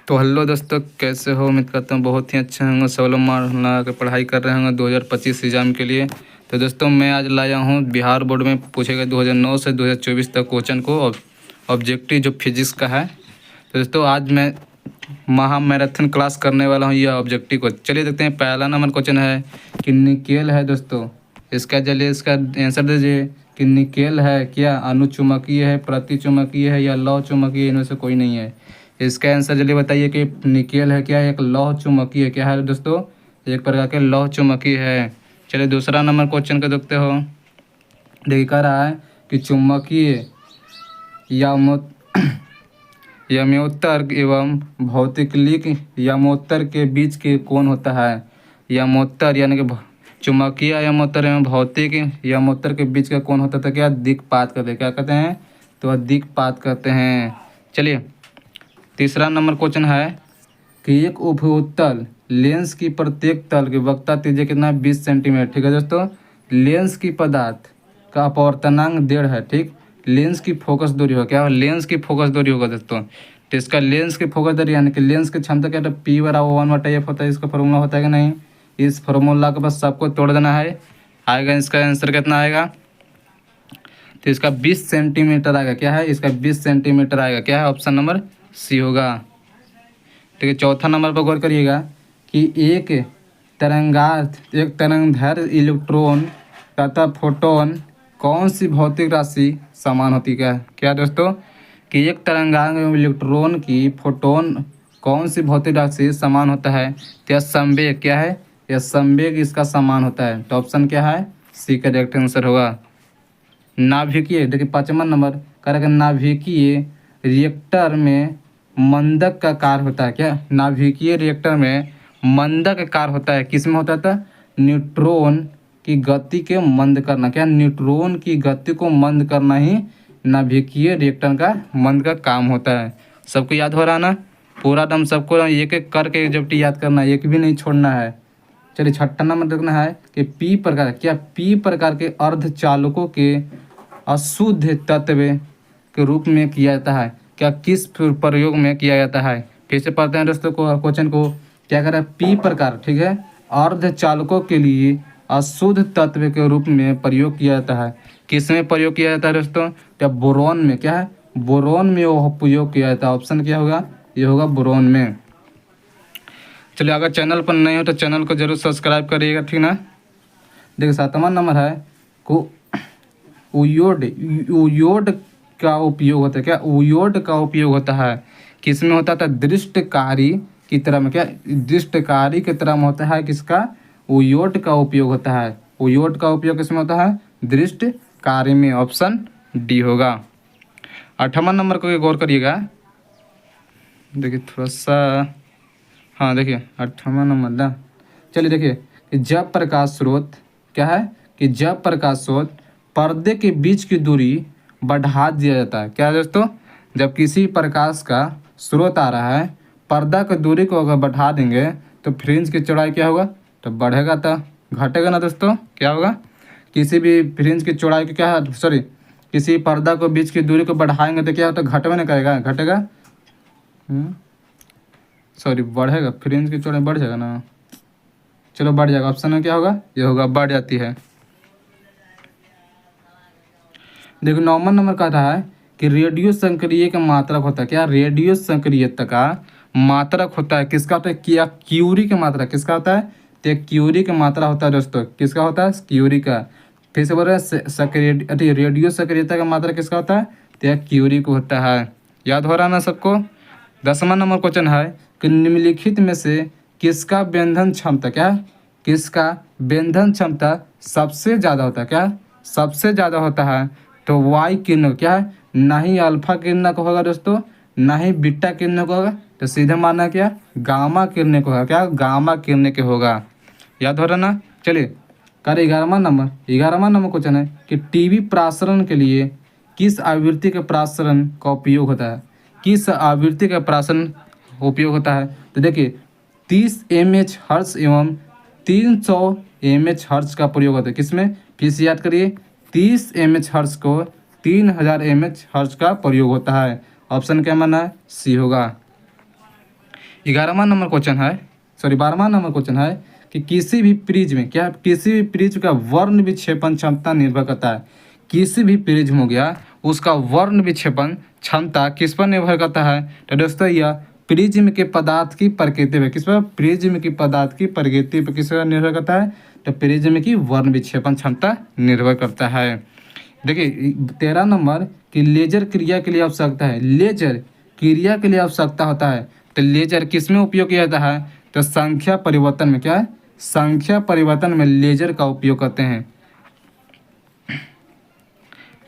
तो हेलो दोस्तों, कैसे हो? उम्मीद करता हूँ बहुत ही अच्छे होंगे। सब लोग मन लगा के पढ़ाई कर रहे होंगे 2025 एग्जाम के लिए। तो दोस्तों, मैं आज लाया हूँ बिहार बोर्ड में पूछे गए 2009 से 2024 तक क्वेश्चन को, ऑब्जेक्टिव जो फिजिक्स का है। तो दोस्तों, आज मैं महा मैराथन क्लास करने वाला हूँ यह ऑब्जेक्टिव को। चलिए देखते हैं। पहला नंबर क्वेश्चन है कि निकेल है दोस्तों, इसका चलिए इसका आंसर दीजिए कि निकेल है क्या अनुचुंबकीय है, प्रतिचुंबकीय है या लौह चुंबकीय? इनमें से कोई नहीं है। इसका आंसर जल्दी बताइए कि निकेल है क्या, एक लौह चुंबकीय क्या है दोस्तों? एक प्रकार के लौह चुंबकीय है। चलिए दूसरा नंबर क्वेश्चन को देखते हो। देखिए कह रहा है कि चुंबकीय यमोत्तर एवं भौतिकलिक यमोत्तर के बीच के कौन होता है? यमोत्तर यानी कि चुंबकीय यमोत्तर एवं भौतिक यमोत्तर के बीच का कौन होता था? क्या दिक्पात कहते हैं। क्या कहते हैं? तो दिक्पात कहते हैं। चलिए तीसरा नंबर क्वेश्चन है कि एक उभयोत्तल लेंस की प्रत्येक तल की वक्रता त्रिज्या कितना? 20 सेंटीमीटर। ठीक है दोस्तों, लेंस की पदार्थ का अपवर्तनांक 1.5 है। ठीक, लेंस की फोकस दूरी होगा। क्या लेंस की फोकस दूरी होगा दोस्तों? तो इसका लेंस की फोकस दूरी यानी कि लेंस की क्षमता क्या है? P/1/f होता है। इसका फॉर्मूला होता है कि नहीं? इस फॉर्मूला के बस सबको तोड़ देना है। आएगा इसका आंसर कितना आएगा? तो इसका 20 सेंटीमीटर आएगा। क्या है? इसका 20 सेंटीमीटर आएगा। क्या है? ऑप्शन नंबर सी होगा। ठीक है, चौथा नंबर पर गौर करिएगा कि एक तरंगधर इलेक्ट्रॉन तथा फोटोन कौन सी भौतिक राशि समान होती है? क्या दोस्तों? कि एक तरंगांग इलेक्ट्रॉन की फोटोन कौन सी भौतिक राशि समान होता है? तो यह संवेग क्या है? यह संवेग इसका समान होता है। तो ऑप्शन क्या है? सी करेक्ट आंसर होगा। नाभिकीय, देखिए 5वां नंबर करेगा नाभिकीय रिएक्टर में मंदक का कार्य होता है। क्या नाभिकीय रिएक्टर में मंदक का कार्य होता है? किस में होता था? न्यूट्रॉन की गति के मंद करना। क्या न्यूट्रॉन की गति को मंद करना ही नाभिकीय रिएक्टर का मंद का काम होता है। सबको याद हो रहा ना? पूरा दम सबको एक एक करके जब याद करना है, एक भी नहीं छोड़ना है। चलिए छठा नंबर देखना है कि पी प्रकार, क्या पी प्रकार के अर्धचालकों के अशुद्ध तत्व के रूप में किया जाता है? क्या किस प्रयोग में किया जाता है? फिर से पढ़ते हैं दोस्तों को क्वेश्चन को। क्या कर रहा है? पी प्रकार, ठीक है, अर्धचालकों के लिए अशुद्ध तत्व के रूप में प्रयोग किया जाता है। किस में प्रयोग किया जाता है दोस्तों? क्या बोरॉन में? क्या है? बोरॉन में वो प्रयोग किया जाता है। ऑप्शन क्या होगा? ये होगा बोरॉन में। चलिए अगर चैनल पर नए हो तो चैनल को जरूर सब्सक्राइब करिएगा, ठीक ना? देखिए 7वां नंबर है को उयोड का उपयोग होता है। क्या उयोड का उपयोग होता है? किस में होता था? दृष्टकारी की तरह में। क्या दृष्टकारी की तरह में होता है? किसका? उयोड का उपयोग होता है। उयोड का उपयोग किस में होता है? दृष्टकारी में। ऑप्शन डी होगा। 8वां नंबर को गौर करिएगा। देखिए थोड़ा सा, हाँ देखिए 8वां नंबर ना। चलिए देखिए कि जब प्रकाश स्रोत, क्या है कि जब प्रकाश स्रोत पर्दे के बीच की दूरी बढ़ा दिया जाता है। क्या दोस्तों? जब किसी प्रकाश का स्रोत आ रहा है, पर्दा की दूरी को अगर बढ़ा देंगे तो फ्रिंज की चौड़ाई क्या होगा? तो बढ़ेगा, तो घटेगा ना दोस्तों? क्या होगा? किसी भी फ्रिंज की चौड़ाई को क्या है, सॉरी, किसी पर्दा को बीच की दूरी को बढ़ाएंगे तो क्या होता है? घटवे नहीं करेगा, घटेगा, सॉरी बढ़ेगा। फ्रिंज की चौड़ाई बढ़ जाएगा ना? चलो बढ़ जाएगा। ऑप्शन में क्या होगा? ये होगा, बढ़ जाती है। देखो 9वां नंबर कह रहा है कि रेडियो संक्रिय का मात्रक होता है। क्या रेडियो संक्रियता का मात्रक होता है? किसका होता है? क्या क्यूरी का मात्रक किसका होता है? तो क्यूरी का मात्रा होता है दोस्तों। किसका होता है? क्यूरी का। फिर से बोल रहे हैं रेडियो सक्रियता का मात्रा किसका होता है? तो क्यूरी को होता है। याद हो रहा ना सबको? 10वां नंबर क्वेश्चन है कि निम्नलिखित में से किसका वेधन क्षमता, क्या किसका वेधन क्षमता सबसे ज़्यादा होता है? क्या सबसे ज़्यादा होता है? तो वाई किरणों, क्या है, ना ही अल्फा किरणों को होगा दोस्तों, ना ही बीटा किरणों को होगा, तो सीधे मानना क्या? गामा किरणों को होगा। क्या गामा किरणों के होगा। याद हो रहा ना? चलिए कर 11वां नंबर क्वेश्चन है कि टीवी प्रसारण के लिए किस आवृत्ति के प्रसारण का उपयोग होता है? किस आवृत्ति का प्रसारण उपयोग होता है? तो देखिए 30 mH हर्ट्ज एवं 300 mH हर्ट्ज का प्रयोग होता है। किसमें? फिर से याद करिए, 30 mH हर्ट्ज को 3000 mH हर्ट्ज का प्रयोग होता है। ऑप्शन क्या माना है? सी होगा। 11वां नंबर क्वेश्चन है, सॉरी 12वां नंबर क्वेश्चन है कि किसी भी प्रिज्म में क्या, किसी भी प्रिज्म का वर्ण विक्षेपण क्षमता निर्भर करता है। किसी भी प्रिज्म हो गया उसका वर्ण विक्षेपण क्षमता किस पर निर्भर करता है? तो दोस्तों यह प्रिज्म के पदार्थ की प्रकृति पर, किस पर? प्रिज्म की पदार्थ की प्रकृति पर किस पर निर्भर करता है? तो प्रिज्म की वर्ण विक्षेपण क्षमता निर्भर करता है। देखिए 13 नंबर कि लेजर क्रिया के लिए आवश्यकता है, लेजर क्रिया के लिए आवश्यकता होता है तो लेजर किस में उपयोग किया जाता है? तो संख्या परिवर्तन में, क्या है? संख्या परिवर्तन में लेजर का उपयोग करते हैं।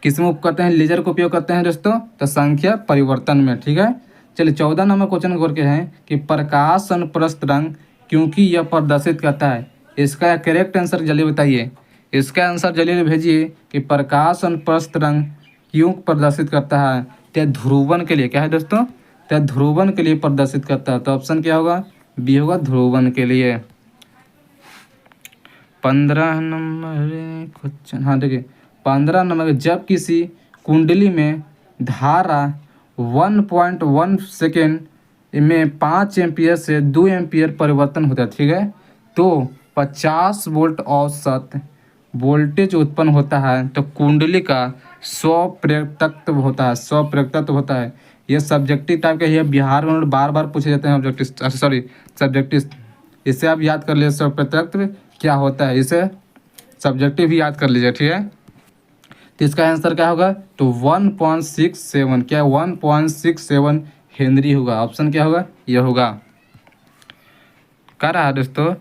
किस में करते हैं? लेजर का उपयोग करते हैं दोस्तों, तो संख्या परिवर्तन में। ठीक है, चलिए 14 नंबर क्वेश्चन गौर के हैं कि प्रकाश अनुप्रस्थ रंग क्योंकि यह प्रदर्शित करता है। इसका करेक्ट आंसर जल्दी बताइए, इसका आंसर जल्दी भेजिए कि प्रकाश अनुप्रस्थ रंग क्यों प्रदर्शित करता है? तो ध्रुवन के लिए, क्या है दोस्तों? तो ध्रुवन के लिए प्रदर्शित करता है। तो ऑप्शन क्या होगा? बी होगा, ध्रुवन के लिए। 15 नंबर क्वेश्चन, हाँ देखिए 15 नंबर, जब किसी कुंडली में धारा 1.1 सेकेंड में 5 एम्पियर से 2 एम्पियर परिवर्तन होता है, ठीक है, तो 50 वोल्ट औसत वोल्टेज उत्पन्न होता है। तो कुंडली का स्वप्रेरकत्व होता है, स्वप्रेरकत्व होता है। ये सब्जेक्टिव टाइप का, ये बिहार में बार बार पूछे जाते हैं ऑब्जेक्टिव, सॉरी सब्जेक्टिव। इसे आप याद कर लीजिए, स्वप्रेरकत्व क्या होता है, इसे सब्जेक्टिव भी याद कर लीजिए। ठीक है, तो इसका आंसर क्या होगा? तो 1.67, क्या 1.67 हेनरी होगा। ऑप्शन क्या होगा? यह होगा। कह रहा है दोस्तों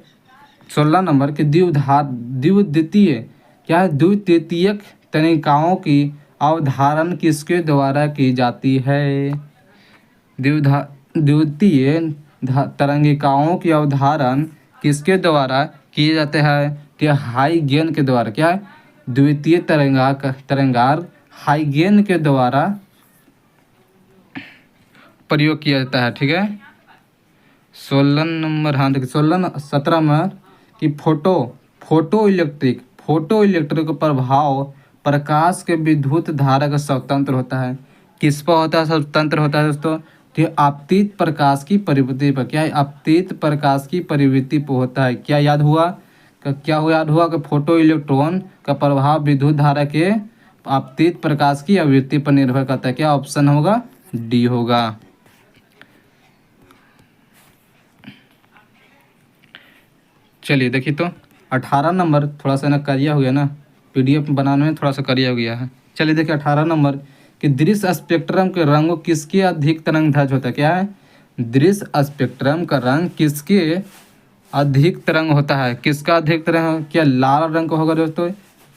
16 नंबर के द्वितीय, क्या है? द्वितीयक तनिकाओं की अवधारण किसके द्वारा की जाती है? द्वितीय तरंगिकाओं की अवधारण किसके द्वारा किए जाते हैं? तो हाइगेन के द्वारा, क्या है? द्वितीय तरंगार हाइगेन के द्वारा प्रयोग किया जाता है। ठीक है, 16 नंबर, हाँ देखिए 17 में कि फोटो इलेक्ट्रिक प्रभाव प्रकाश के विद्युत धारा का स्वतंत्र होता है। किस पर होता है? स्वतंत्र होता है दोस्तों, तो आपतित प्रकाश की प्रवृत्ति पर, क्या है? आपतित प्रकाश की प्रवृत्ति पर होता है। क्या याद हुआ? याद हुआ कि फोटो इलेक्ट्रॉन का प्रभाव विद्युत धारा के आपतित प्रकाश की आवृत्ति पर निर्भर करता है। क्या ऑप्शन होगा? डी होगा। चलिए देखिए तो 18 नंबर, थोड़ा सा ना करिया हो गया ना, पीडीएफ बनाने में थोड़ा सा करिया हो गया है। चलिए देखिए 18 नंबर कि दृश्य स्पेक्ट्रम के रंगों किसके अधिक तरंग दैर्ध्य होता है? क्या है? दृश्य स्पेक्ट्रम का रंग किसके अधिक तरंग होता है? किसका अधिक तरंग? क्या लाल रंग का होगा दोस्तों,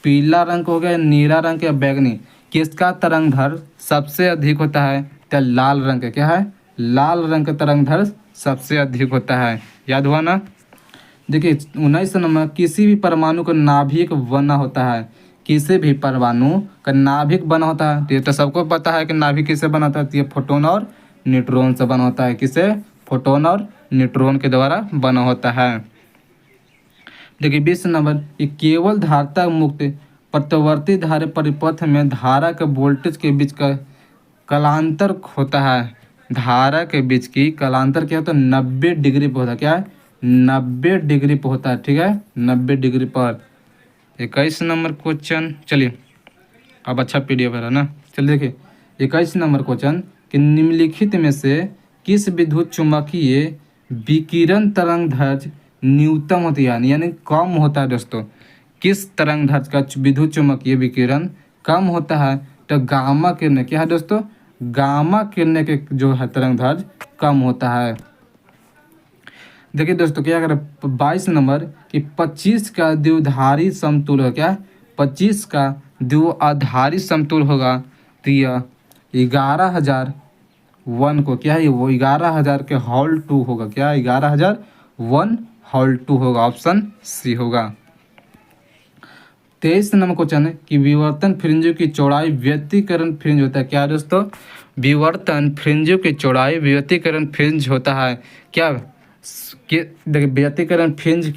पीला रंग का होगा, नीला रंग या बैगनी? किसका तरंग दैर्ध्य सबसे अधिक होता है? तो लाल रंग का, क्या है? लाल रंग का तरंग दैर्ध्य सबसे अधिक होता है। याद हुआ ना? देखिए 19 नंबर, किसी भी परमाणु का नाभिक बना होता है। किसी भी परमाणु का नाभिक बना होता है, तो ये तो सबको पता है कि नाभिक किससे बना होता है? तो ये फोटोन और न्यूट्रॉन से बना होता है। किससे? फोटोन और न्यूट्रॉन के द्वारा बना होता है। देखिए 20 नंबर, ये केवल धारिता मुक्त प्रत्यावर्ती धारा परिपथ में धारा के वोल्टेज के बीच का कलांतर होता है। धारा के बीच की कलांतर क्या होता है? 90 डिग्री पर होता है। क्या है? 90 डिग्री पर होता है। ठीक है, 90 डिग्री पर। 21 नंबर क्वेश्चन, चलिए अब अच्छा पीडीएफ है ना। चलिए देखिए 21 नंबर क्वेश्चन कि निम्नलिखित में से किस विद्युत चुम्बकीय विकिरण तरंग दैर्ध्य न्यूनतम होती है, यानी कम होता है दोस्तों? किस तरंग दैर्ध्य का विद्युत चुम्बकीय विकिरण कम होता है? तो गामा किरण, क्या है दोस्तों? गामा किरण के जो है तरंग दैर्ध्य कम होता है। देखिए दोस्तों क्या करें 22 नंबर कि 25 का द्विधारी समतुल है। क्या 25 का द्विआधारी समतुल होगा? तो यह 11,001 को, क्या है? वो 11,000 के होल 2 होगा। क्या 11,001 होल 2 होगा। ऑप्शन सी होगा। 23 नंबर क्वेश्चन है कि विवर्तन फ्रिंजों की चौड़ाई व्यतिकरण फ्रिंज होता है। क्या दोस्तों? विवर्तन फ्रिंजों की चौड़ाई व्यतिकरण फ्रिंज होता है। क्या देखिए व्यतिकरण फ्रिंज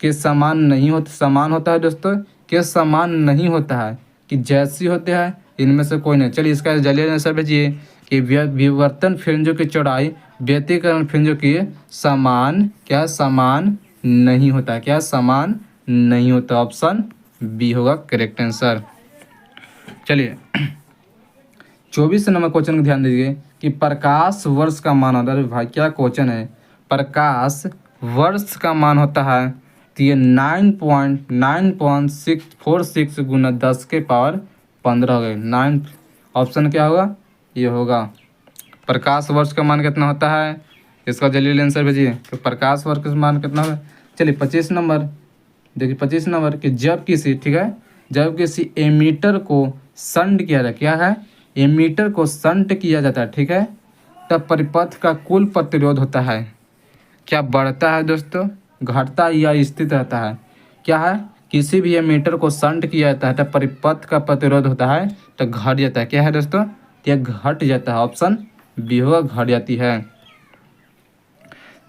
के समान नहीं होता, समान होता है दोस्तों, के समान नहीं होता है कि जैसी होते हैं इनमें से कोई नहीं। चलिए इसका जल्दी आंसर भेजिए कि विवर्तन फ्रिंजों की चौड़ाई व्यतिकरण फिर जो कि समान क्या समान नहीं होता, क्या समान नहीं होता। ऑप्शन बी होगा करेक्ट आंसर। चलिए 24 नंबर क्वेश्चन को ध्यान दीजिए कि प्रकाश वर्ष का मान होता है। अरे भाई क्या क्वेश्चन है, प्रकाश वर्ष का मान होता है तो ये 9.9646 गुना 10 के पावर 15 हो गए। 9 ऑप्शन क्या होगा, ये होगा। प्रकाश वर्ष का मान कितना होता है, इसका जल्दी आंसर भेजिए तो प्रकाश वर्ष का मान कितना होगा। चलिए 25 नंबर देखिए, 25 नंबर कि जब किसी ठीक है जब किसी एमीटर को संड किया जाए, क्या है एमीटर को संट किया जाता है ठीक है, तब परिपथ का कुल प्रतिरोध होता है क्या बढ़ता है दोस्तों, घटता या स्थिर रहता है। क्या है, किसी भी एमीटर को संट किया जाता है तब परिपथ का प्रतिरोध होता है तो घट जाता है। क्या है दोस्तों, यह घट जाता है। ऑप्शन बी होगा, घट जाती है।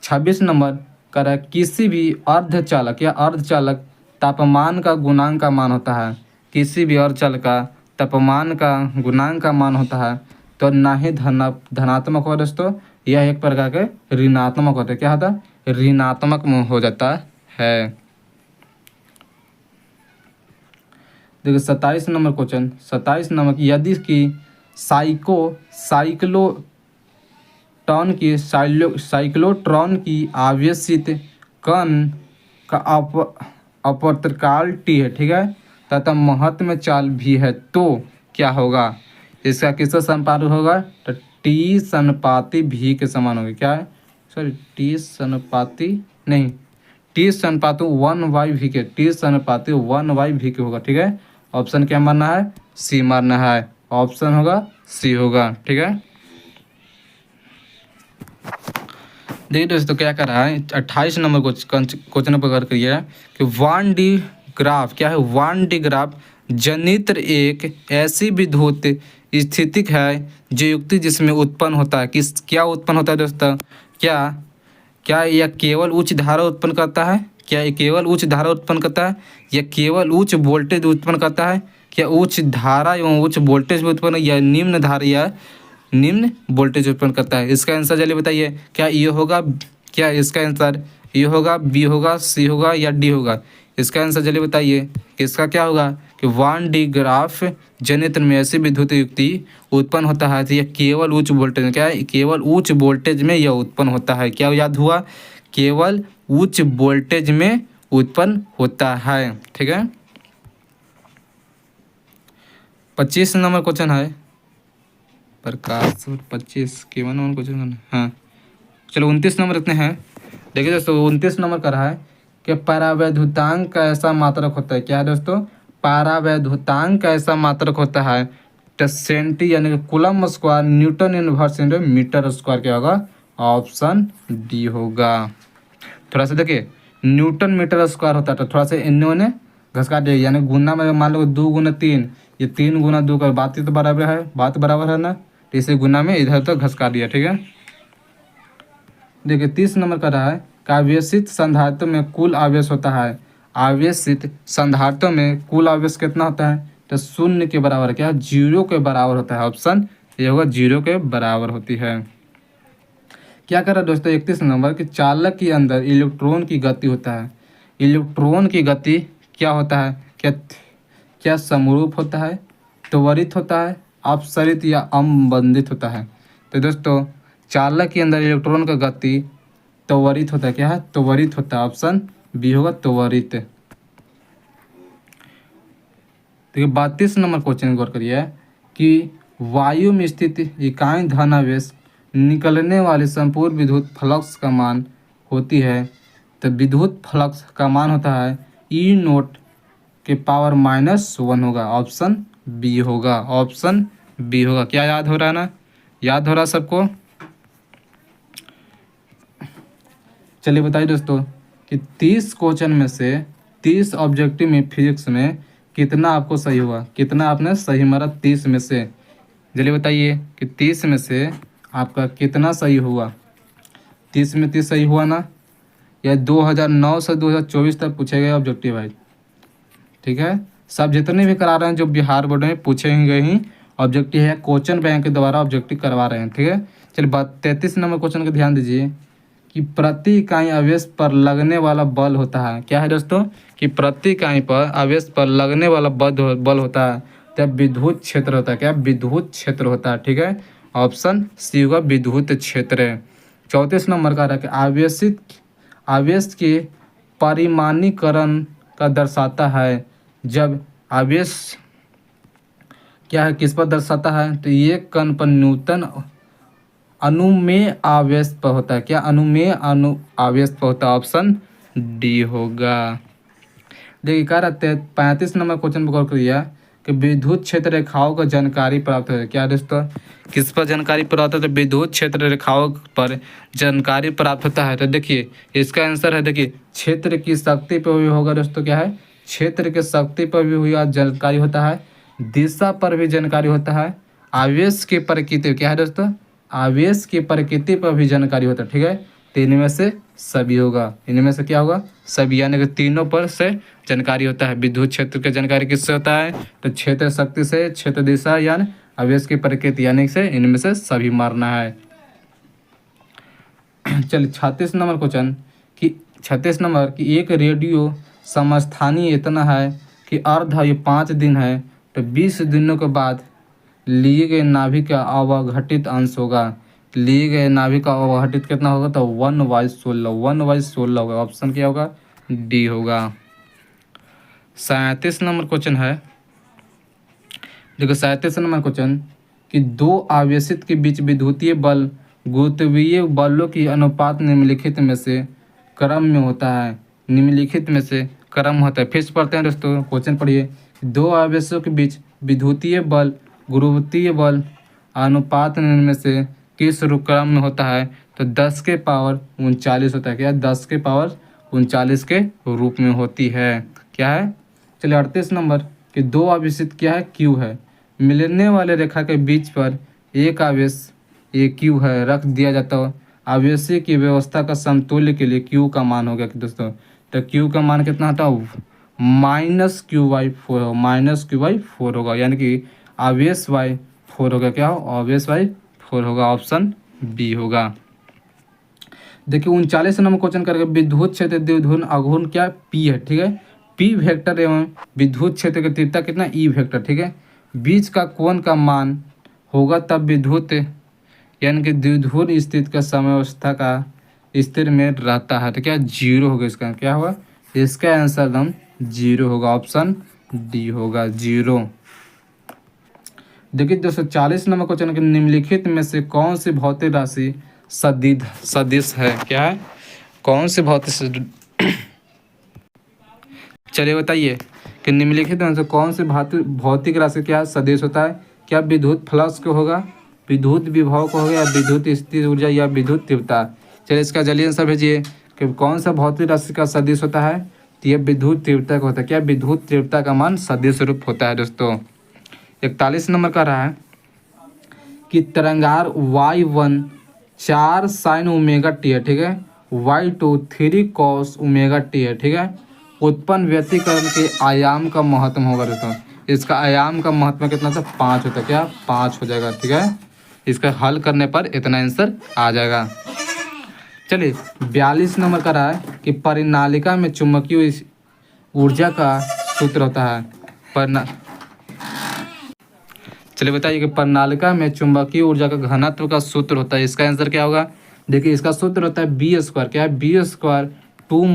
26 नंबर कर रहा है किसी भी अर्धचालक या अर्धचालक तापमान का गुणांक का मान होता है। किसी भी अर्धचालक का तापमान का गुणांक का मान होता है तो ना ही धनात्मक हो दोस्तों, यह एक प्रकार के ऋणात्मक होता है। क्या होता है, ऋणात्मक में हो जाता है। देखिए 27 नंबर क्वेश्चन, 27 नंबर यदि कि साइक्लोट्रॉन की आवेशित कण का अपवर्तकाल टी है ठीक है, तथा महत्व में चाल भी है तो क्या होगा, इसका किसका समानुपाती होगा तो टी समानुपाती भी के समान होगा। क्या है, सॉरी टी समानुपाती नहीं, टी समानुपाती 1/v के, टी समानुपाती 1/v के होगा ठीक है। ऑप्शन क्या मानना है, सी मानना है। ऑप्शन होगा सी होगा ठीक है। देखिए दोस्तों क्या कर रहा है 28 नंबर क्वेश्चन पर गौर करिए कि 1D ग्राफ क्या है, 1D ग्राफ जनित्र एक ऐसी विद्युत स्थिति है जो युक्ति जिसमें उत्पन्न होता है। किस क्या उत्पन्न होता है दोस्तों, क्या क्या यह केवल उच्च धारा उत्पन्न करता है, क्या ये केवल उच्च धारा उत्पन्न करता है या केवल उच्च वोल्टेज उत्पन्न करता है, क्या उच्च धारा एवं उच्च वोल्टेज भी उत्पन्न या निम्न धारा या निम्न वोल्टेज उत्पन्न करता है। इसका आंसर जल्दी बताइए, क्या ये होगा, क्या इसका आंसर ये होगा, बी होगा, सी होगा या डी होगा। इसका आंसर जल्दी बताइए, इसका क्या होगा कि 1D ग्राफ जनित्र में ऐसी विद्युत युक्ति उत्पन्न होता है तो यह केवल उच्च वोल्टेज में, क्या है केवल उच्च वोल्टेज में यह उत्पन्न होता है। क्या याद हुआ, केवल उच्च वोल्टेज में उत्पन्न होता है ठीक है। 25 नंबर क्वेश्चन है प्रकाश 25 केवल नंबर क्वेश्चन, हाँ चलो 29 नंबर इतने हैं। देखिए दोस्तों 29 नंबर का रहा है कि परावैद्युतांक का ऐसा मात्रक होता है। क्या है दोस्तों, परावैद्युतांक का ऐसा मात्रक होता है तो सेंटी यानी कि coulomb square newton inverse into metre square क्या होगा। ऑप्शन डी होगा। थोड़ा सा देखिए न्यूटन मीटर स्क्वायर होता है तो थोड़ा सा इन्होंने घसका दिया, यानी गुना में मान लो 2 गुना 3, ये 3 गुना 2 का बात ही तो बराबर है, बात बराबर है ना, तो इसे गुना में इधर तो घसका दिया ठीक है। देखिए 30 नंबर का रहा है कि आवेशित संधारित्र में कुल आवेश होता है। आवेशित संधारित्र में कुल आवेश कितना होता है तो 0 के बराबर, क्या 0 के बराबर होता है। ऑप्शन ये होगा 0 के बराबर होती है। क्या कर रहा है दोस्तों 31 नंबर कि चालक के अंदर इलेक्ट्रॉन की गति होता है। इलेक्ट्रॉन की गति क्या होता है, क्या क्या समरूप होता है, त्वरित होता है, अपसरित या अवबंधित होता है। तो दोस्तों चालक के अंदर इलेक्ट्रॉन का गति त्वरित होता है। क्या है, त्वरित होता है। ऑप्शन बी होगा त्वरित। देखिए 32 नंबर क्वेश्चन गौर करिए कि वायु में स्थित इकाई धनावेश निकलने वाले संपूर्ण विद्युत फ्लक्स का मान होती है तो विद्युत फ्लक्स का मान होता है E0 के पावर -1 होगा। ऑप्शन बी होगा। ऑप्शन बी होगा। क्या याद हो रहा है ना, याद हो रहा है सबको। चलिए बताइए दोस्तों कि 30 क्वेश्चन में से 30 ऑब्जेक्टिव में फिजिक्स में कितना आपको सही हुआ, कितना आपने सही मारा 30 में से। जल्दी बताइए कि 30 में से आपका कितना सही हुआ। 30 में 30 सही हुआ ना, या 2009 से 2024 तक पूछे गए ऑब्जेक्टिव है ठीक है। सब जितने भी करा रहे हैं जो बिहार बोर्ड में पूछे गए ही ऑब्जेक्टिव है, क्वेश्चन बैंक के द्वारा ऑब्जेक्टिव करवा रहे हैं, ठीक है। चलिए बात 33 नंबर क्वेश्चन का ध्यान दीजिए कि प्रति इकाई आवेश पर लगने वाला बल होता है, क्या है दोस्तों, कि प्रति इकाई पर आवेश पर लगने वाला बल होता है, तब विद्युत क्षेत्र होता है, क्या विद्युत क्षेत्र होता है, ठीक है। ऑप्शन सी होगा विद्युत क्षेत्र। 34 नंबर का रहा कि आवेश के परिमाणीकरण का दर्शाता है, जब आवेश क्या है किस पर दर्शाता है, तो ये कण पर न्यूटन अनुमेय आवेश पर होता है, क्या अनुमेय आवेश पर होता है, ऑप्शन डी होगा। देखिए क्या रहते हैं 35 नंबर क्वेश्चन पर गौर करिए कि विद्युत क्षेत्र रेखाओं का जानकारी प्राप्त है, क्या दोस्तों किस पर जानकारी प्राप्त होता है, तो विद्युत क्षेत्र रेखाओं पर जानकारी प्राप्त होता है। तो देखिए इसका आंसर है, देखिए क्षेत्र की शक्ति पर भी होगा दोस्तों, क्या है क्षेत्र की शक्ति पर भी हुई जानकारी होता है, दिशा पर भी जानकारी होता है, आवेश की प्रकृति, क्या है दोस्तों आवेश की प्रकृति पर भी जानकारी होता है, ठीक है। तो इनमें से सभी होगा, इनमें से क्या होगा सभी, यानी कि तीनों पर से जानकारी होता है। विद्युत क्षेत्र की जानकारी किससे होता है, तो क्षेत्र शक्ति से, क्षेत्र दिशा यानी आवेश की प्रकृति यानी से इनमें से सभी मारना है। चलिए 36 नंबर क्वेश्चन कि 36 नंबर की एक रेडियो समस्थानीय इतना है कि अर्ध ये 5 दिन है, तो 20 दिनों के बाद लिए गए नाभिक का अवघटित अंश होगा, लिए गए नाभिक का अवघटित कितना होगा, तो 1/16 होगा, ऑप्शन क्या होगा डी होगा। 37 नंबर क्वेश्चन है, देखो 37 नंबर क्वेश्चन कि दो आवेशित के बीच विद्युतीय बल गुरुत्वीय बलों की अनुपात निम्नलिखित में से क्रम में होता है, निम्नलिखित में से क्रम होता है। फिर से पढ़ते हैं दोस्तों क्वेश्चन पढ़िए, दो आवेशों के बीच विद्युतीय बल गुरुत्वीय बल अनुपात में से किस क्रम में होता है, तो 10 के पावर 39 होता है, क्या 10 के पावर 39 के रूप में होती है, क्या है। चलिए 38 नंबर कि दो आवेशित क्या है क्यू है, मिलने वाले रेखा के बीच पर एक आवेश ये क्यू है रख दिया जाता है, आवेशी की व्यवस्था का समतुल्य के लिए क्यू का मान हो गया कि दोस्तों, तो क्यू का मान कितना होता है -q/4 होगा, यानी कि आवेश बाई 4 होगा, क्या हो आवेश बाई 4 होगा, ऑप्शन बी होगा। देखिए 39 नंबर क्वेश्चन करके विद्युत क्षेत्र द्विध्रुव आघूर्ण क्या पी है, ठीक है, पी वेक्टर एवं विद्युत क्षेत्र की तीव्रता कितना ई वेक्टर, ठीक है। बीच का कोण का मान होगा तब विद्युत यानी कि द्विध्रुव स्थिति का साम्यावस्था का स्थिर में रहता है, तो क्या 0 होगा, इसका क्या होगा, इसका आंसर एकदम 0 होगा, ऑप्शन डी होगा 0। देखिए 240 नंबर क्वेश्चन के निम्नलिखित में से कौन सी भौतिक राशि सदिश है, क्या है कौन सी भौतिक चलिए बताइए कि निम्नलिखित में से कौन सी भौतिक राशि क्या सदिश होता है, क्या विद्युत फ्लक्स को होगा, विद्युत विभव को होगा, या विद्युत स्थिर ऊर्जा, या विद्युत तीव्रता। चलिए इसका जल्दी आंसर भेजिए कि कौन सा भौतिक राशि का सदिश होता है, तो यह विद्युत तीव्रता का होता है, क्या विद्युत तीव्रता का मान सदिश रूप होता है दोस्तों। 41 नंबर का रहा है कि तरंगार y1 4 sin ओमेगा टी है, ठीक है, y2 3 cos ओमेगा टी है, ठीक है। उत्पन्न व्यतिकरण के आयाम का महत्व होगा दोस्तों, इसका आयाम का महत्व कितना था 5 होता है, क्या 5 हो जाएगा, ठीक है। इसका हल करने पर इतना आंसर आ जाएगा। चलिए 42 नंबर का रहा है कि परिनालिका में चुंबकीय ऊर्जा का सूत्र होता है, चलिए बताइए कि प्रणालिका में चुंबकीय ऊर्जा का घनत्व का सूत्र होता है, इसका आंसर क्या होगा, देखिए इसका सूत्र होता है b², क्या है b² 2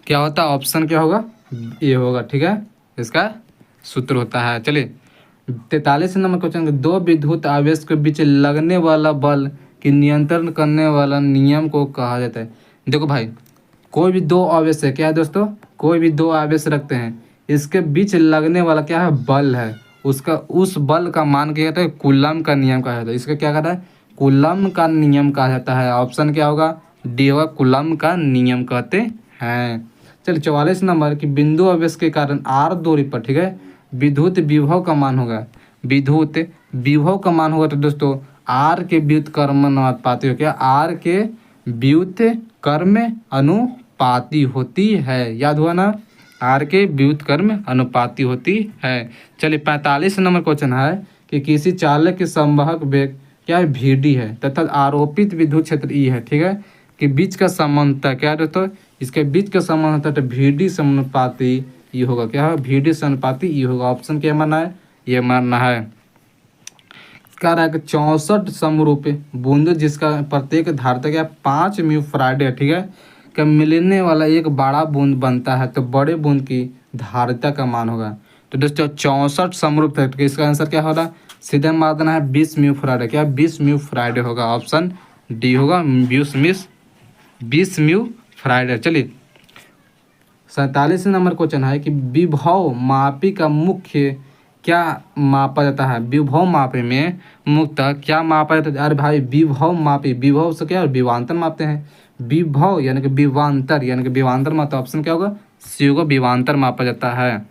क्या होता है, ऑप्शन क्या होगा ए होगा, ठीक है, इसका सूत्र होता है। चलिए 43 नंबर क्वेश्चन, दो विद्युत आवेश के बीच लगने वाला बल की नियंत्रण करने वाला नियम को कहा जाता है। देखो भाई कोई भी दो आवेश है, क्या है दोस्तों, कोई भी दो आवेश रखते हैं, इसके बीच लगने वाला क्या है बल है, उसका उस बल का मान क्या कहता है कूलम का नियम कहा जाता है, इसका क्या कहता है कूलम का नियम कहा जाता है, ऑप्शन क्या होगा डी होगा, कूलम का नियम कहते हैं। चलिए 44 नंबर की बिंदु आवेश के कारण आर दूरी पर, ठीक है, विद्युत विभव का मान होगा, विद्युत विभव का मान होगा तो दोस्तों आर के व्युत्क्रम अनुपाती हो, क्या आर के व्युत्क्रम अनुपाती होती है, याद हुआ ना, आर के व्युत्क्रम अनुपाती होती है। चलिए 45 नंबर क्वेश्चन है कि किसी चालक के संवाहक वेग क्या है VD है तथा आरोपित विद्युत क्षेत्र E है, ठीक है, कि बीच का समानता क्या है दोस्तों, इसके बीच का समानता तो VD समानुपाती E होगा, क्या है VD समानुपाती E होगा। ऑप्शन क्या मानना है, ये मानना है। कह रहा है कि 64 समरूप बूंद जिसका प्रत्येक धारिता क्या 5 म्यू फराड है, ठीक है, का मिलने वाला एक बड़ा बूंद बनता है तो बड़े बूंद की धारिता का मान होगा। तो दोस्तों 64 समरूप है तो इसका आंसर क्या होगा, सीधे मार देना है 20 म्यू फराड, क्या 20 म्यू फराड होगा। ऑप्शन डी होगा 20 म्यू फराड। चलिए 47 नंबर क्वेश्चन है कि विभव मापी का मुख्य क्या मापा जाता है। विभव मापे में मुख्यतः क्या मापा जाता है। अरे भाई विभव मापी, विभव से क्या विभवांतर मापते हैं, विभव यानी कि विभवांतर यानी कि विभवांतर मापते। ऑप्शन क्या होगा, सी होगा, विभवांतर मापा जाता है।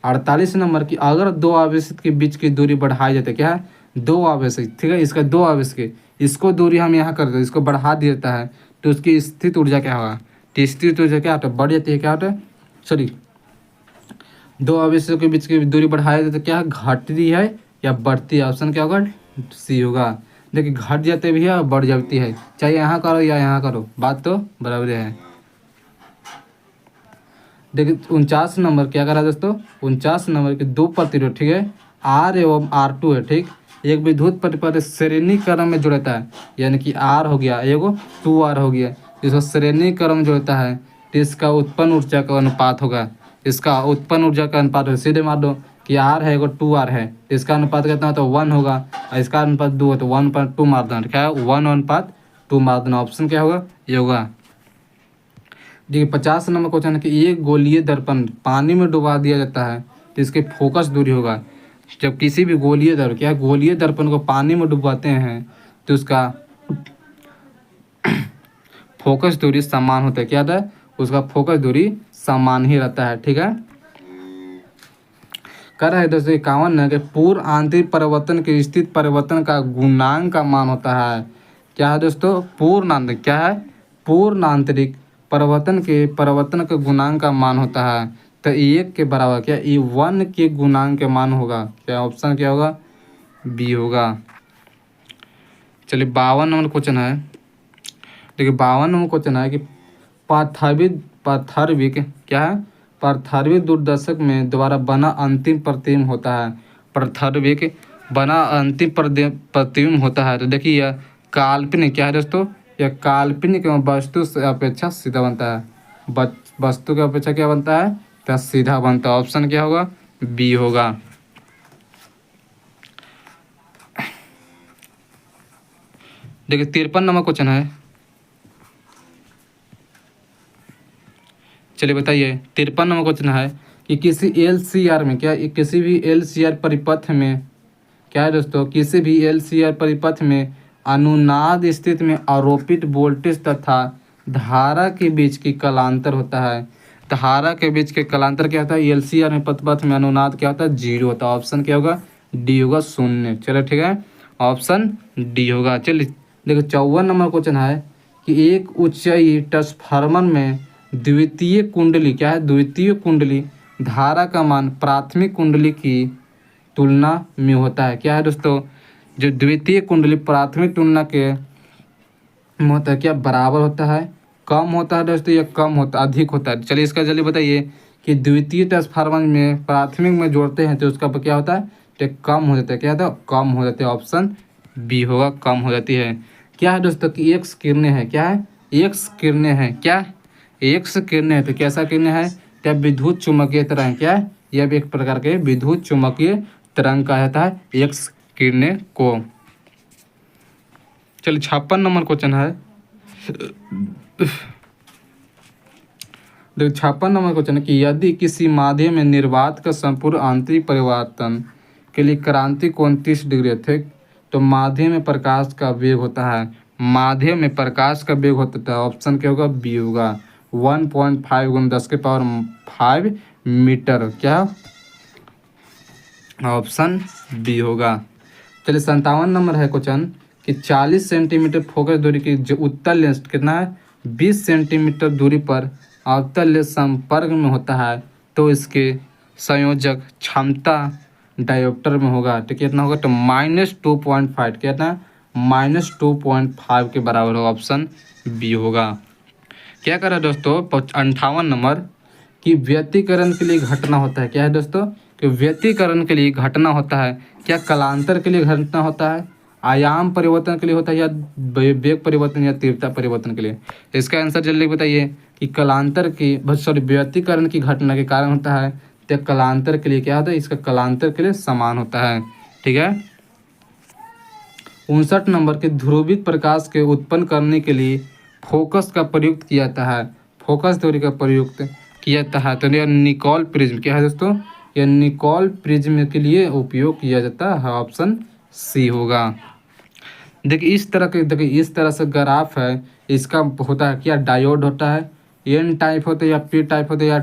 48 नंबर की अगर दो आवेशित के बीच की दूरी बढ़ाई जाती है, क्या है दो आवेशित, ठीक है, इसका दो आवेश के इसको दूरी हम यहाँ कर दो, इसको बढ़ा दिया जाता है तो उसकी स्थित ऊर्जा क्या होगा, तो स्थित ऊर्जा क्या होता है, बढ़ जाती है, क्या होता है, सॉरी दो आवेशों के बीच की दूरी बढ़ाई जाती है तो क्या घटती है या बढ़ती है। ऑप्शन क्या होगा, सी होगा। देखिए घट जाते भी है और बढ़ जाती है, चाहे यहाँ करो या यहाँ करो, बात तो बराबर है। देखिए 49 नंबर क्या करा दोस्तों, 49 नंबर के दो प्रतिरोध, ठीक है, R एवं R2 है, ठीक, एक विद्युत प्रतिरोध श्रेणी क्रम में जुड़ता है, यानी कि R हो गया एगो 2R हो गया, इसको श्रेणी क्रम में जुड़ता है तो इसका उत्पन्न ऊर्जा का अनुपात होगा, इसका उत्पन्न ऊर्जा का अनुपात होगा। सीधे मार दो कि R है एगो 2R है तो इसका अनुपात कितना हो तो 1 होगा और इसका अनुपात 2 है तो 1/2 मार देना, क्या है 1/2 मार देना। ऑप्शन क्या होगा, ये होगा। देखिए 50 नंबर क्वेश्चन है कि एक गोलीय दर्पण पानी में डुबा दिया जाता है तो इसके फोकस दूरी होगा। जब किसी भी गोलीय दर्पण, क्या गोलीय दर्पण को पानी में डुबाते हैं तो उसका फोकस दूरी समान होता है, क्या होता है, उसका फोकस दूरी समान ही रहता है, ठीक है। कह रहा है 251 है कि पूर्ण आंतरिक परिवर्तन के स्थित परिवर्तन का गुणांक का मान होता है, क्या है दोस्तों, पूर्ण आंतरिक, क्या है पूर्ण आंतरिक परिवर्तन के परिवर्तन का गुणांक का मान होता है तो 1 के बराबर, क्या 1 के गुणांक के मान होगा, क्या ऑप्शन क्या होगा, बी होगा। चलिए 52 नंबर क्वेश्चन है। देखिए 52 नंबर क्वेश्चन है कि पार्थार्विक क्या है, पार्थार्विक दूरदर्शक में द्वारा बना अंतिम प्रतिबिंब होता है, पार्थार्विक बना अंतिम प्रतिबिंब होता है तो देखिए यह काल्पनिक, क्या है दोस्तों, यह काल्पनिक वस्तु से अपेक्षा सीधा बनता है, वस्तु की अपेक्षा क्या बनता है तो सीधा बनता है। ऑप्शन क्या होगा, बी होगा। देखिए 53 नंबर क्वेश्चन है। चलिए बताइए 53 नंबर क्वेश्चन है कि किसी LCR में, क्या किसी भी LCR परिपथ में, क्या है दोस्तों, किसी भी LCR परिपथ में अनुनाद स्थिति में आरोपित वोल्टेज तथा धारा के बीच की कलांतर होता है। धारा के बीच के कलांतर क्या होता है, LCR में पथ में अनुनाद क्या होता है, 0 होता है। ऑप्शन क्या होगा, डी होगा, 0। चलो ठीक है, ऑप्शन डी होगा। चलिए देखो 54 नंबर क्वेश्चन है कि एक ऊंचाई ट्रांसफार्मर में द्वितीय कुंडली, क्या है द्वितीय कुंडली धारा का मान प्राथमिक कुंडली की तुलना में होता है, क्या है दोस्तों, जो द्वितीय कुंडली प्राथमिक तुलना के में होता है क्या बराबर होता है, कम होता है दोस्तों, या कम होता अधिक होता है। चलिए इसका जल्दी बताइए कि द्वितीय ट्रांसफार्मर में प्राथमिक में जोड़ते हैं तो उसका क्या होता है, तो कम हो जाता है, क्या होता है कम हो जाता है। ऑप्शन बी होगा, कम हो जाती है। क्या है दोस्तों कि एक्स किरणें हैं, क्या है एक्स किरणें हैं, क्या एक्स किरणें हैं तो कैसा किरणें हैं, क्या विद्युत चुम्बकीय तरंग, क्या है यह भी एक प्रकार के विद्युत चुम्बकीय तरंग कहा जाता है एक्स किरणें को। चलिए 56 नंबर क्वेश्चन है। देखो 56 नंबर क्वेश्चन है कि यदि किसी माध्यम में निर्वात का संपूर्ण आंतरिक परिवर्तन के लिए क्रांति कोण 30 डिग्री थे तो माध्यम में प्रकाश का वेग होता है, माध्यम में प्रकाश का वेग होता है। ऑप्शन क्या होगा, बी होगा, 1.5 × 10⁵ मीटर, क्या ऑप्शन बी होगा। चलिए 57 नंबर है क्वेश्चन कि 40 सेंटीमीटर फोकस दूरी की जो उत्तल लेंस कितना है 20 सेंटीमीटर दूरी पर अवतल लेंस संपर्क में होता है तो इसके संयोजक क्षमता डायोप्टर में होगा तो कितना होगा, तो -2.5, कितना -2.5 के बराबर होगा। ऑप्शन बी होगा। क्या कर रहा है दोस्तों 58 नंबर कि व्यतिकरण के लिए घटना होता है। क्या है दोस्तों कि व्यतिकरण के लिए घटना होता है, क्या कालांतर के लिए घटना होता है, आयाम परिवर्तन के लिए होता है, या वेग परिवर्तन या तीव्रता परिवर्तन के लिए। इसका आंसर जल्दी बताइए कि कालांतर की सॉरी व्यतिकरण की घटना के कारण होता है, तो कालांतर के लिए क्या होता है, इसका कालांतर के लिए समान होता है। ठीक है। 59 नंबर के ध्रुवित प्रकाश के उत्पन्न करने के लिए फोकस का प्रयुक्त किया जाता है। फोकस थ्योरी का प्रयुक्त किया जाता है, तो यह निकोल प्रिज्म। क्या है दोस्तों, यह निकोल प्रिज्म के लिए उपयोग किया जाता है। ऑप्शन सी होगा। देखिए इस तरह से ग्राफ है, इसका होता है क्या, डायोड होता है, एन टाइप होता है या पी टाइप होता है या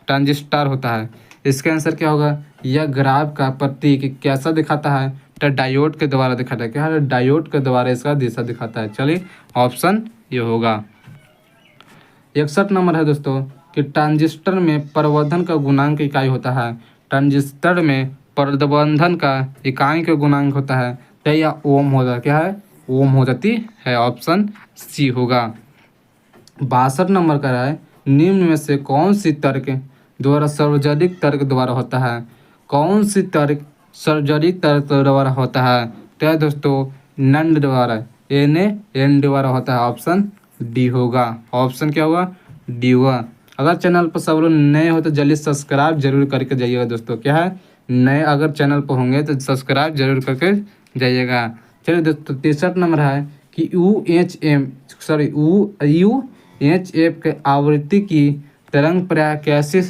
ट्रांजिस्टर होता है। इसका आंसर क्या होगा, यह ग्राफ का प्रतीक कैसा दिखाता है, तो डायोड के द्वारा दिखाता है। क्या है, डायोड के द्वारा इसका दिशा दिखाता है। चलिए ऑप्शन ये होगा। 61 नंबर है दोस्तों कि ट्रांजिस्टर में प्रवर्धन का गुणांक इकाई होता है। ट्रांजिस्टर में प्रवर्धन का इकाई का गुणांक होता है, तो यह ओम होगा। क्या है, ओम हो जाती है। ऑप्शन सी होगा। 62 नंबर का है, निम्न में से कौन सी तर्क द्वारा सार्वजनिक तर्क द्वारा होता है। कौन सी तर्क सार्वजनिक तर्क द्वारा होता है, तो है दोस्तों नंद द्वारा, एन द्वारा होता है। ऑप्शन डी होगा। ऑप्शन क्या होगा, डी होगा। अगर चैनल पर सब लोग नए हो तो जल्दी सब्सक्राइब जरूर करके जाइएगा दोस्तों। क्या है, नए अगर चैनल पर होंगे तो सब्सक्राइब जरूर करके जाइएगा। चलिए दोस्तों 63 नंबर है कि UHF के आवृत्ति की तरंग प्राय कैसे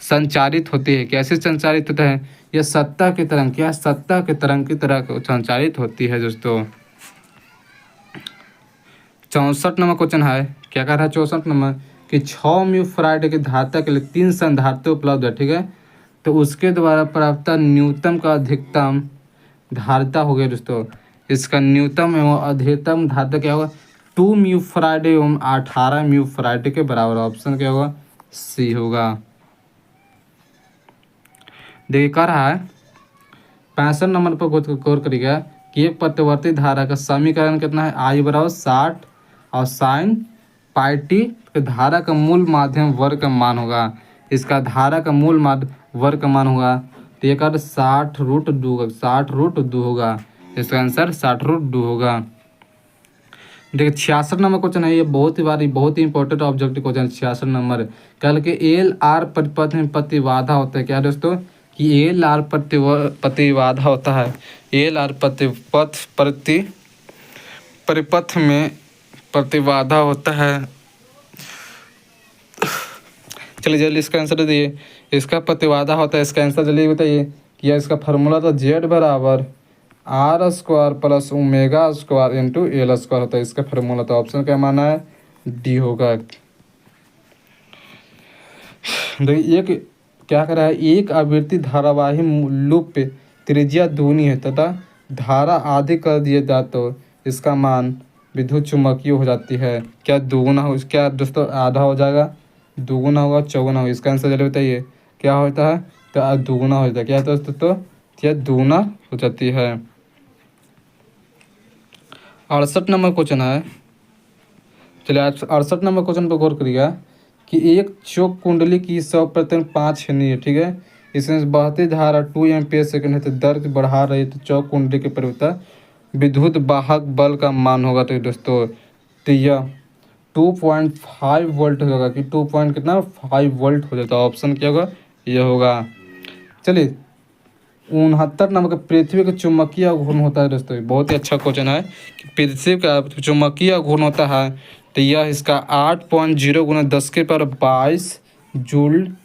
संचारित होती है। कैसे संचारित होता है, यह सत्ता की तरंग, क्या सत्ता की तरंग की तरह संचारित होती है दोस्तों। 64 नंबर क्वेश्चन है, क्या कह रहा है 64 नंबर कि 6 म्यू फराड के धाता के लिए 3 संधारित्र उपलब्ध है। ठीक है, तो उसके द्वारा प्राप्त न्यूनतम का अधिकतम धारिता हो गया दोस्तों। इसका न्यूनतम एवं अधिकतम धारिता क्या होगा, 2 म्यू फराड एवं 18 म्यू फराड के बराबर। ऑप्शन क्या होगा, सी होगा। देखिए कह रहा है 65 नंबर पर गौर करिएगा कि एक प्रतिवर्ती धारा का समीकरण कितना है, I बराबर 60 और साइन पाई टी धारा का मूल माध्यम वर्ग का मान होगा। इसका धारा का मूल माध्य वर्ग का मान होगा, तो ये कर 60√2 होगा। इसका आंसर 60√2 होगा। देखिए 66 नंबर क्वेश्चन है, ये बहुत ही इंपॉर्टेंट ऑब्जेक्टिव क्वेश्चन। 66 नंबर कल के एल-आर परिपथ में प्रतिबाधा होता है। क्या है दोस्तों कि एल-आर प्रतिबाधा होता है। एल-आर परिपथ में प्रतिबाधा होता है। चलिए जल्दी इसका आंसर दिए। इसका प्रतिबाधा होता है, इसका आंसर जल्दी बताइए। कि इसका फार्मूला तो Z बराबर R² प्लस ओमेगा² इंटू L² होता है। इसका फार्मूला तो ऑप्शन क्या माना है, डी होगा। देखिए एक क्या कर रहा है, एक आवृत्ति धारावाही लूप पे त्रिज्या दूनी है तथा धारा आधी कर दिए जाए तो इसका मान विद्युत चुम्बकीय हो जाती है। क्या दोगुना हो, क्या दोस्तों आधा हो जाएगा, दोगुना होगा, चौगुना होगा। इसका आंसर जल्दी बताइए क्या होता है, तो दोगुना हो जाता है। क्या है दोस्तों, तो क्या दोगुना हो जाती है। 68 नंबर क्वेश्चन है, चलिए 68 नंबर क्वेश्चन पर गौर करिएगा कि एक चौक कुंडली की 100% 5 हेनरी है। ठीक है, इसमें बहती धारा 2 एम्पीयर सेकंड है, तो दर बढ़ा रही है, तो चौक कुंडली की परिवर्तन विद्युत वाहक बल का मान होगा। तो दोस्तों तो यह 2.5 वोल्ट होगा कि 2 पॉइंट कितना 5 वोल्ट हो जाता है। ऑप्शन क्या होगा, यह होगा। चलिए 69 नंबर का पृथ्वी का चुंबकीय घूर्ण होता है दोस्तों। बहुत ही अच्छा क्वेश्चन है कि पृथ्वी का चुंबकीय घूर्ण होता है, तो यह इसका 8.0 गुना 10⁻22 जूल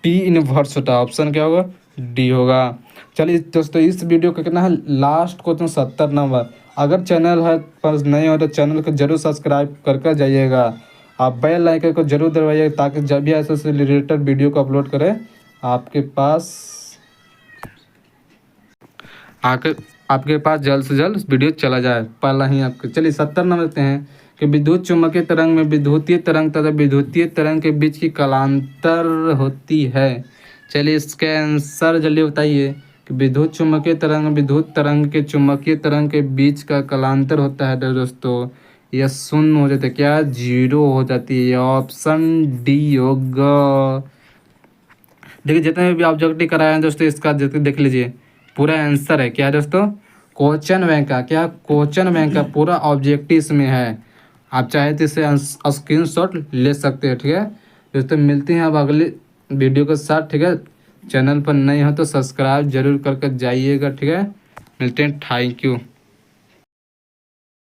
टी इनवर्स होता है। ऑप्शन क्या होगा, डी होगा। चलिए दोस्तों इस वीडियो का कितना है लास्ट क्वेश्चन 70 नंबर। अगर चैनल है पर नए हो तो चैनल को जरूर सब्सक्राइब करके जाइएगा। आप बेल आइकन को जरूर दबाइएगा ताकि जब भी ऐसे से रिलेटेड वीडियो को अपलोड करें आपके पास जल्द से जल्द वीडियो चला जाए पहला ही आपके। चलिए 70 नंबर देते हैं कि विद्युत चुम्बकीय तरंग में विद्युतीय तरंग तथा विद्युतीय तरंग के बीच की कालांतर होती है। चलिए इसका आंसर जल्दी बताइए कि विद्युत चुम्बकीय तरंग विद्युत तरंग के चुम्बकीय तरंग के बीच का कालांतर होता है तो दोस्तों यह शून्य हो जाता है, क्या जीरो हो जाती है। ऑप्शन डी होगा। देखिए जितने भी ऑब्जेक्टिव कराए हैं दोस्तों इसका देख लीजिए पूरा आंसर है क्या दोस्तों, क्वेश्चन बैंक का, क्या क्वेश्चन बैंक का पूरा ऑब्जेक्टिव इसमें है। आप चाहे तो इसे स्क्रीनशॉट ले सकते हैं। ठीक है दोस्तों, मिलते हैं अब अगले वीडियो के साथ। ठीक है, चैनल पर नए हो तो सब्सक्राइब जरूर करके जाइएगा। ठीक है, मिलते हैं, थैंक यू।